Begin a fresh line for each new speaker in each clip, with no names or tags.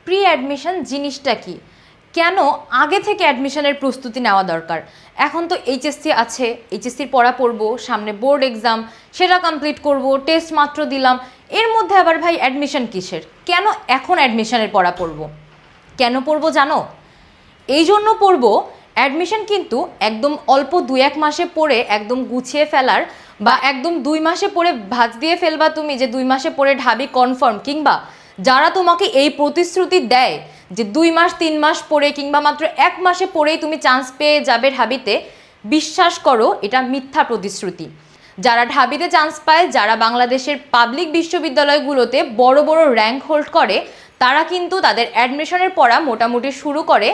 Pre admission জিনিসটা কি, কেন আগে থেকে অ্যাডমিশনের প্রস্তুতি নেওয়া দরকার। এখন তো এইচএসসি আছে, এইচএসসির পড়া পড়বো, সামনে বোর্ড এক্সাম, সেটা কমপ্লিট করব, টেস্ট মাত্র দিলাম, এর মধ্যে আবার ভাই অ্যাডমিশন কিসের, কেন এখন অ্যাডমিশনের পড়া পড়বো। কেন পড়বো জানো? এই জন্য পড়বো, অ্যাডমিশন কিন্তু একদম অল্প 2-1 মাসে পড়ে একদম গুছিয়ে ফেলার, বা একদম 2 মাসে পড়ে ভাঁজ দিয়ে ফেলবা তুমি যে 2 মাসে পড়ে ঢাবি কনফার্ম, কিংবা যারা তোমাকে এই প্রতিশ্রুতি দেয় যে 2 মাস 3 মাস পড়ে কিংবা মাত্র 1 মাসে পড়েই তুমি চান্স পেয়ে যাবে ঢাবিতে, বিশ্বাস করো এটা মিথ্যা প্রতিশ্রুতি। যারা ঢাবিতে চান্স পায়, যারা বাংলাদেশের পাবলিক বিশ্ববিদ্যালয়গুলোতে বড় বড় র্যাঙ্ক হোল্ড করে, তারা কিন্তু তাদের অ্যাডমিশনের পড়া মোটামুটি শুরু করে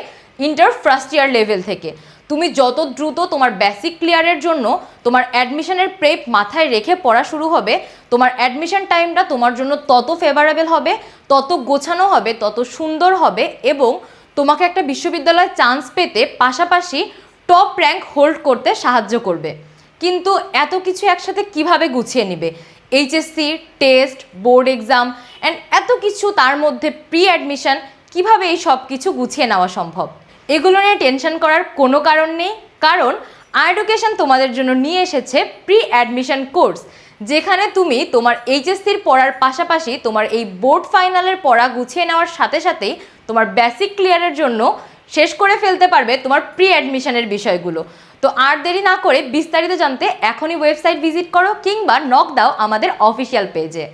ইন্টার ফার্স্ট ইয়ার লেভেল থেকে। তুমি যত দ্রুত তোমার বেসিক ক্লিয়ারের জন্য তোমার অ্যাডমিশনের প্রেপ মাথায় রেখে পড়া শুরু হবে, তোমার অ্যাডমিশন টাইমটা তোমার জন্য তত ফেভারেবল হবে, তত গোছানো হবে, তত সুন্দর হবে, এবং তোমাকে একটা বিশ্ববিদ্যালয়ে চান্স পেতে পাশাপাশি টপ র্যাঙ্ক হোল্ড করতে সাহায্য করবে। কিন্তু এত কিছু একসাথে কিভাবে গুছিয়ে নিবে? HSC, test, board exam and এত কিছু, তার মধ্যে প্রি অ্যাডমিশন, কিভাবে এই সব কিছু গুছিয়ে নেওয়া সম্ভব? এগুলো নিয়ে টেনশন করার কোনো কারণ নেই, কারণ আইএডুকেশন তোমাদের জন্য নিয়ে এসেছে প্রি অ্যাডমিশন কোর্স, যেখানে তুমি তোমার এইচএসসির পড়ার পাশাপাশি তোমার এই বোর্ড ফাইনালের পড়া গুছিয়ে নেওয়ার সাথে সাথেই তোমার বেসিক ক্লিয়ারের জন্য শেষ করে ফেলতে পারবে তোমার প্রি অ্যাডমিশনের বিষয়গুলো। তো আর দেরি না করে বিস্তারিত জানতে এখনই ওয়েবসাইট ভিজিট করো কিংবা নক দাও আমাদের অফিসিয়াল পেজে।